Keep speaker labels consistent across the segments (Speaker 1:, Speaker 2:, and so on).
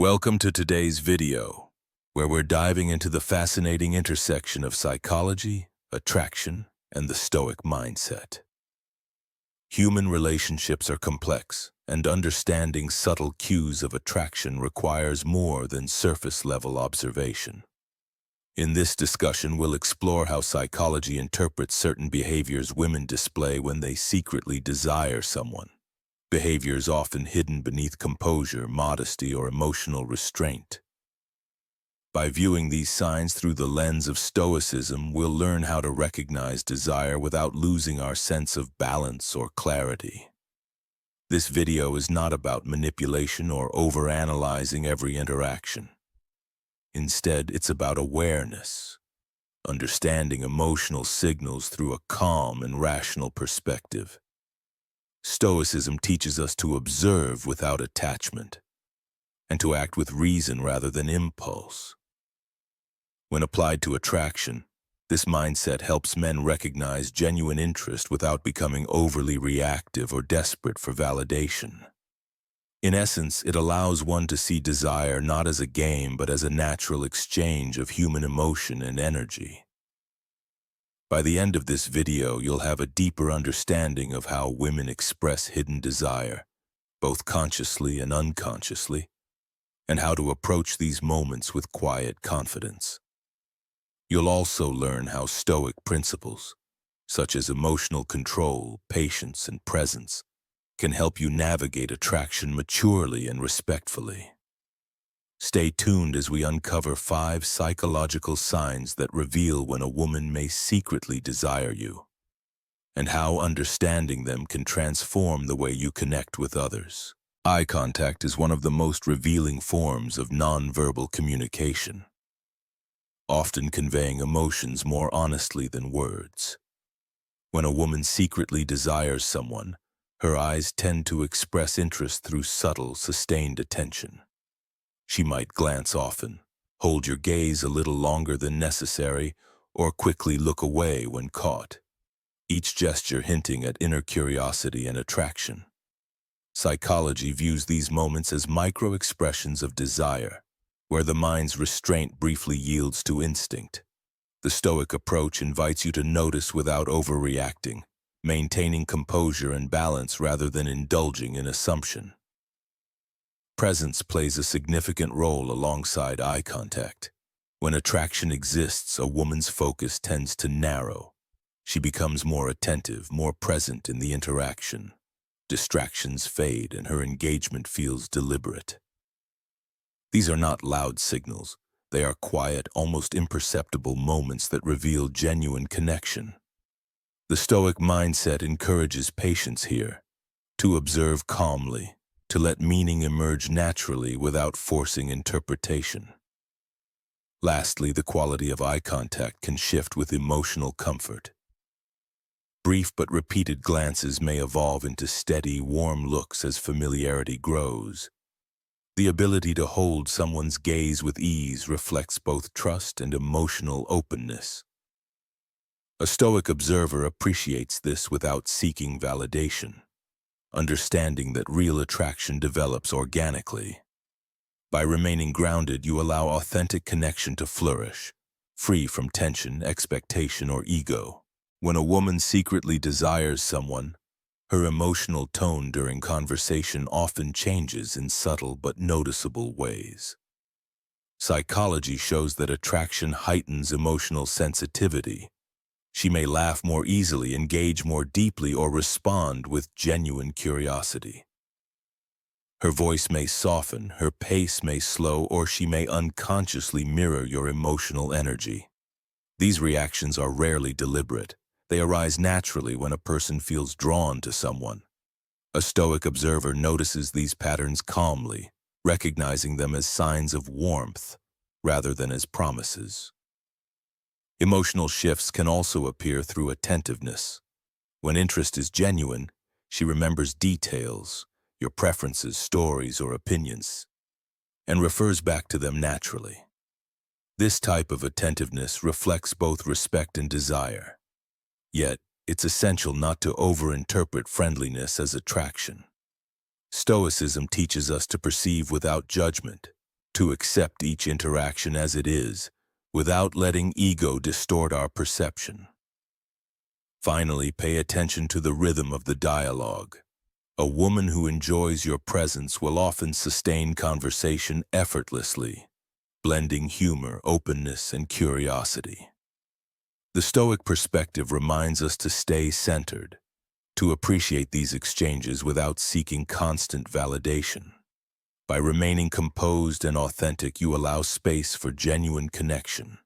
Speaker 1: Welcome to today's video, where we're diving into the fascinating intersection of psychology, attraction, and the Stoic mindset. Human relationships are complex, and understanding subtle cues of attraction requires more than surface-level observation. In this discussion, we'll explore how psychology interprets certain behaviors women display when they secretly desire someone. Behaviors often hidden beneath composure, modesty, or emotional restraint. By viewing these signs through the lens of Stoicism, we'll learn how to recognize desire without losing our sense of balance or clarity. This video is not about manipulation or overanalyzing every interaction. Instead, it's about awareness, understanding emotional signals through a calm and rational perspective. Stoicism teaches us to observe without attachment, and to act with reason rather than impulse. When applied to attraction, this mindset helps men recognize genuine interest without becoming overly reactive or desperate for validation. In essence, it allows one to see desire not as a game but as a natural exchange of human emotion and energy. By the end of this video, you'll have a deeper understanding of how women express hidden desire, both consciously and unconsciously, and how to approach these moments with quiet confidence. You'll also learn how Stoic principles, such as emotional control, patience, and presence, can help you navigate attraction maturely and respectfully. Stay tuned as we uncover 5 psychological signs that reveal when a woman may secretly desire you, and how understanding them can transform the way you connect with others. Eye contact is one of the most revealing forms of nonverbal communication, often conveying emotions more honestly than words. When a woman secretly desires someone, her eyes tend to express interest through subtle, sustained attention. She might glance often, hold your gaze a little longer than necessary, or quickly look away when caught, each gesture hinting at inner curiosity and attraction. Psychology views these moments as micro-expressions of desire, where the mind's restraint briefly yields to instinct. The Stoic approach invites you to notice without overreacting, maintaining composure and balance rather than indulging in assumption. Presence plays a significant role alongside eye contact. When attraction exists, a woman's focus tends to narrow. She becomes more attentive, more present in the interaction. Distractions fade and her engagement feels deliberate. These are not loud signals. They are quiet, almost imperceptible moments that reveal genuine connection. The Stoic mindset encourages patience here, to observe calmly, to let meaning emerge naturally without forcing interpretation. Lastly, the quality of eye contact can shift with emotional comfort. Brief but repeated glances may evolve into steady, warm looks as familiarity grows. The ability to hold someone's gaze with ease reflects both trust and emotional openness. A Stoic observer appreciates this without seeking validation, understanding that real attraction develops organically. By remaining grounded, you allow authentic connection to flourish, free from tension, expectation, or ego. When a woman secretly desires someone, her emotional tone during conversation often changes in subtle but noticeable ways. Psychology shows that attraction heightens emotional sensitivity. She may laugh more easily, engage more deeply, or respond with genuine curiosity. Her voice may soften, her pace may slow, or she may unconsciously mirror your emotional energy. These reactions are rarely deliberate. They arise naturally when a person feels drawn to someone. A Stoic observer notices these patterns calmly, recognizing them as signs of warmth rather than as promises. Emotional shifts can also appear through attentiveness. When interest is genuine, she remembers details, your preferences, stories, or opinions, and refers back to them naturally. This type of attentiveness reflects both respect and desire. Yet, it's essential not to overinterpret friendliness as attraction. Stoicism teaches us to perceive without judgment, to accept each interaction as it is, without letting ego distort our perception. Finally, pay attention to the rhythm of the dialogue. A woman who enjoys your presence will often sustain conversation effortlessly, blending humor, openness, and curiosity. The Stoic perspective reminds us to stay centered, to appreciate these exchanges without seeking constant validation. By remaining composed and authentic, you allow space for genuine connection,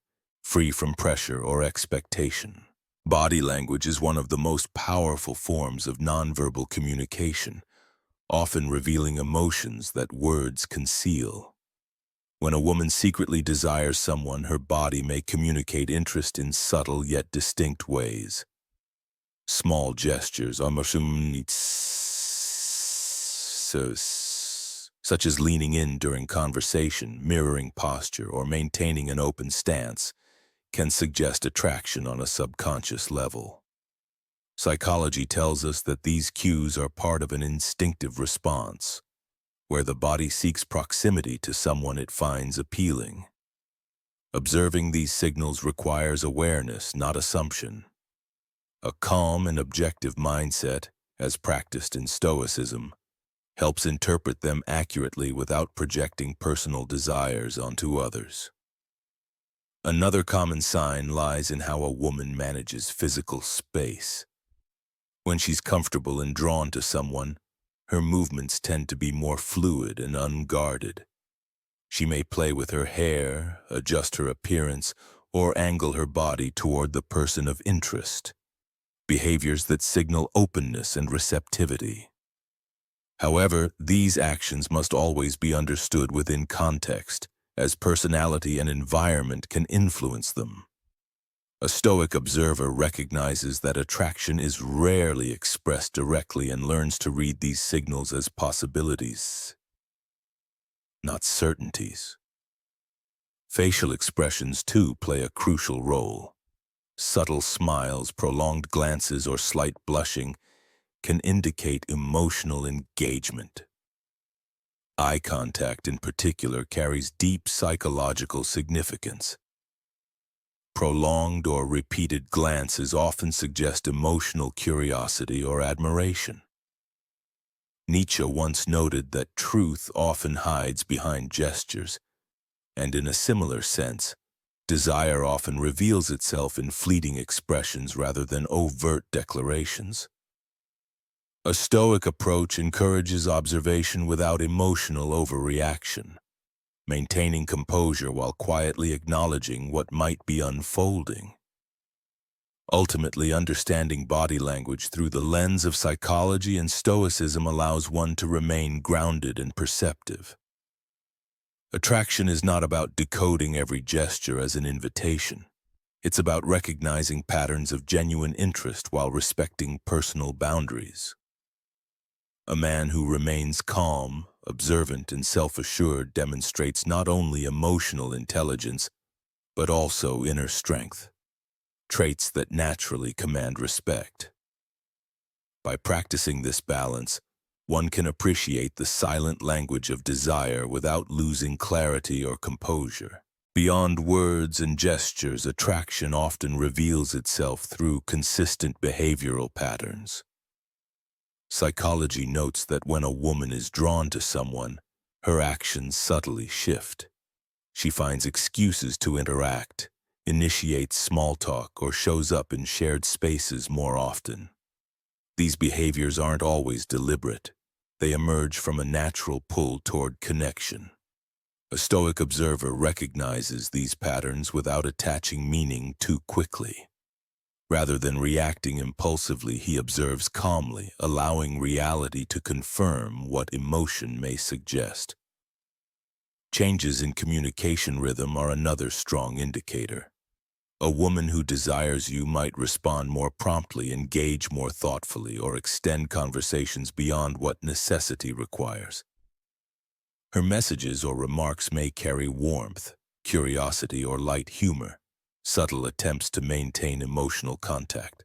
Speaker 1: free from pressure or expectation. Body language is one of the most powerful forms of nonverbal communication, often revealing emotions that words conceal. When a woman secretly desires someone, her body may communicate interest in subtle yet distinct ways. Small gestures, such as leaning in during conversation, mirroring posture, or maintaining an open stance, can suggest attraction on a subconscious level. Psychology tells us that these cues are part of an instinctive response, where the body seeks proximity to someone it finds appealing. Observing these signals requires awareness, not assumption. A calm and objective mindset, as practiced in Stoicism, helps interpret them accurately without projecting personal desires onto others. Another common sign lies in how a woman manages physical space. When she's comfortable and drawn to someone, her movements tend to be more fluid and unguarded. She may play with her hair, adjust her appearance, or angle her body toward the person of interest, behaviors that signal openness and receptivity. However, these actions must always be understood within context, as personality and environment can influence them. A Stoic observer recognizes that attraction is rarely expressed directly and learns to read these signals as possibilities, not certainties. Facial expressions, too, play a crucial role. Subtle smiles, prolonged glances, or slight blushing can indicate emotional engagement. Eye contact, in particular, carries deep psychological significance. Prolonged or repeated glances often suggest emotional curiosity or admiration. Nietzsche once noted that truth often hides behind gestures, and in a similar sense, desire often reveals itself in fleeting expressions rather than overt declarations. A Stoic approach encourages observation without emotional overreaction, maintaining composure while quietly acknowledging what might be unfolding. Ultimately, understanding body language through the lens of psychology and Stoicism allows one to remain grounded and perceptive. Attraction is not about decoding every gesture as an invitation. It's about recognizing patterns of genuine interest while respecting personal boundaries. A man who remains calm, observant, and self-assured demonstrates not only emotional intelligence, but also inner strength, traits that naturally command respect. By practicing this balance, one can appreciate the silent language of desire without losing clarity or composure. Beyond words and gestures, attraction often reveals itself through consistent behavioral patterns. Psychology notes that when a woman is drawn to someone, her actions subtly shift. She finds excuses to interact, initiates small talk, or shows up in shared spaces more often. These behaviors aren't always deliberate. They emerge from a natural pull toward connection. A Stoic observer recognizes these patterns without attaching meaning too quickly. Rather than reacting impulsively, he observes calmly, allowing reality to confirm what emotion may suggest. Changes in communication rhythm are another strong indicator. A woman who desires you might respond more promptly, engage more thoughtfully, or extend conversations beyond what necessity requires. Her messages or remarks may carry warmth, curiosity, or light humor, subtle attempts to maintain emotional contact.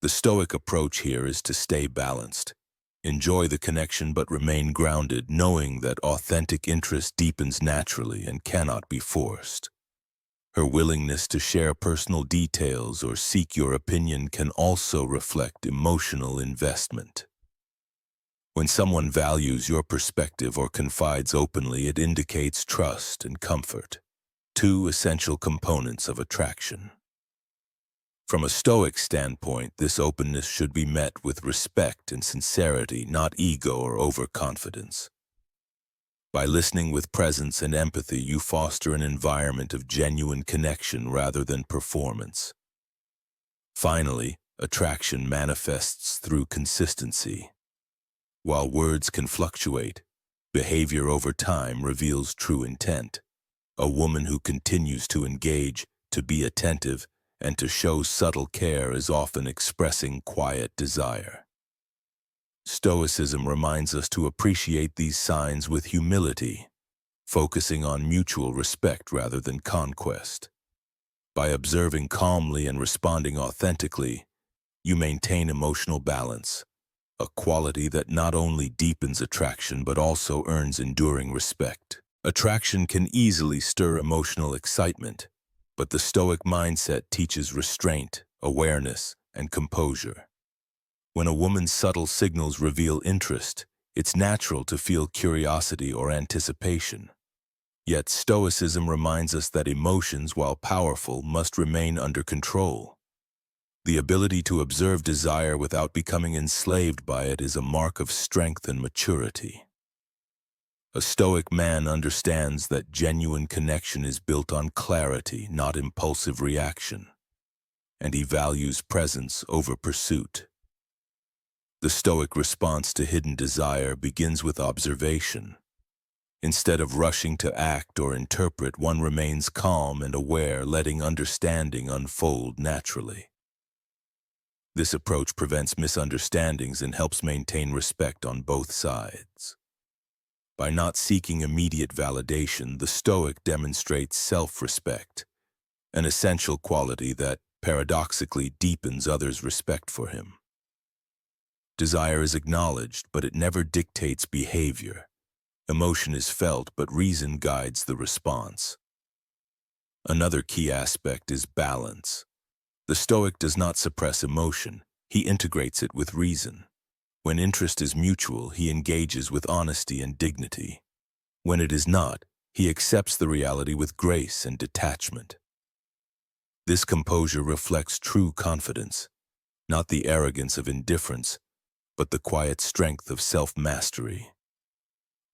Speaker 1: The Stoic approach here is to stay balanced, Enjoy the connection but remain grounded, knowing that authentic interest deepens naturally and cannot be forced. Her willingness to share personal details or seek your opinion can also reflect emotional investment. When someone values your perspective or confides openly, it indicates trust and comfort, two essential components of attraction. From a Stoic standpoint, this openness should be met with respect and sincerity, not ego or overconfidence. By listening with presence and empathy, you foster an environment of genuine connection rather than performance. Finally, attraction manifests through consistency. While words can fluctuate, behavior over time reveals true intent. A woman who continues to engage, to be attentive, and to show subtle care is often expressing quiet desire. Stoicism reminds us to appreciate these signs with humility, focusing on mutual respect rather than conquest. By observing calmly and responding authentically, you maintain emotional balance, a quality that not only deepens attraction but also earns enduring respect. Attraction can easily stir emotional excitement, but the Stoic mindset teaches restraint, awareness, and composure. When a woman's subtle signals reveal interest, it's natural to feel curiosity or anticipation. Yet Stoicism reminds us that emotions, while powerful, must remain under control. The ability to observe desire without becoming enslaved by it is a mark of strength and maturity. A Stoic man understands that genuine connection is built on clarity, not impulsive reaction, and he values presence over pursuit. The Stoic response to hidden desire begins with observation. Instead of rushing to act or interpret, one remains calm and aware, letting understanding unfold naturally. This approach prevents misunderstandings and helps maintain respect on both sides. By not seeking immediate validation, the Stoic demonstrates self-respect, an essential quality that, paradoxically, deepens others' respect for him. Desire is acknowledged, but it never dictates behavior. Emotion is felt, but reason guides the response. Another key aspect is balance. The Stoic does not suppress emotion, he integrates it with reason. When interest is mutual, he engages with honesty and dignity. When it is not, he accepts the reality with grace and detachment. This composure reflects true confidence, not the arrogance of indifference, but the quiet strength of self-mastery.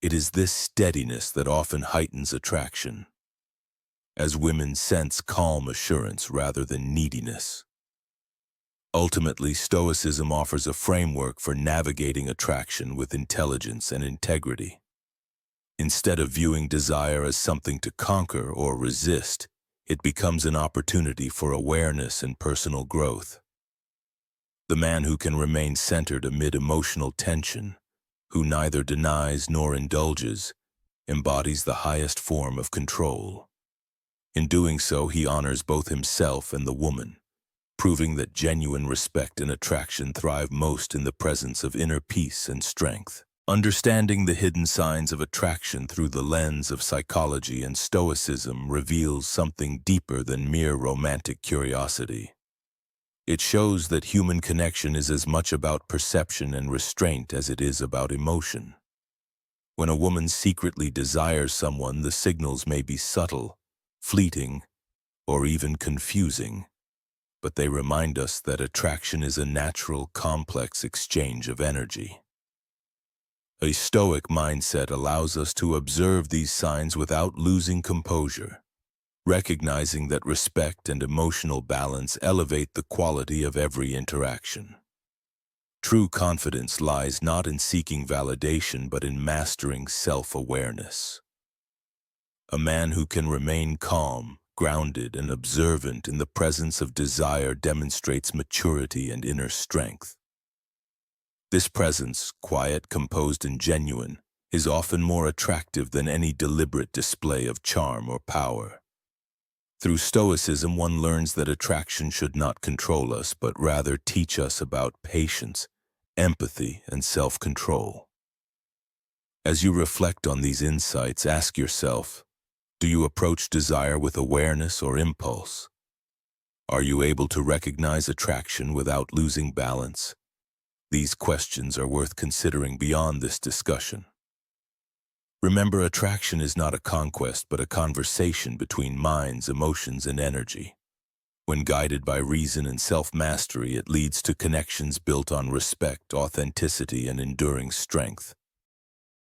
Speaker 1: It is this steadiness that often heightens attraction, as women sense calm assurance rather than neediness. Ultimately, Stoicism offers a framework for navigating attraction with intelligence and integrity. Instead of viewing desire as something to conquer or resist, it becomes an opportunity for awareness and personal growth. The man who can remain centered amid emotional tension, who neither denies nor indulges, embodies the highest form of control. In doing so, he honors both himself and the woman, proving that genuine respect and attraction thrive most in the presence of inner peace and strength. Understanding the hidden signs of attraction through the lens of psychology and Stoicism reveals something deeper than mere romantic curiosity. It shows that human connection is as much about perception and restraint as it is about emotion. When a woman secretly desires someone, the signals may be subtle, fleeting, or even confusing, but they remind us that attraction is a natural, complex exchange of energy. A Stoic mindset allows us to observe these signs without losing composure, recognizing that respect and emotional balance elevate the quality of every interaction. True confidence lies not in seeking validation but in mastering self-awareness. A man who can remain calm, grounded, and observant in the presence of desire demonstrates maturity and inner strength. This presence, quiet, composed, and genuine, is often more attractive than any deliberate display of charm or power. Through Stoicism, one learns that attraction should not control us, but rather teach us about patience, empathy, and self-control. As you reflect on these insights, ask yourself, do you approach desire with awareness or impulse? Are you able to recognize attraction without losing balance? These questions are worth considering beyond this discussion. Remember, attraction is not a conquest but a conversation between minds, emotions, and energy. When guided by reason and self-mastery, it leads to connections built on respect, authenticity, and enduring strength.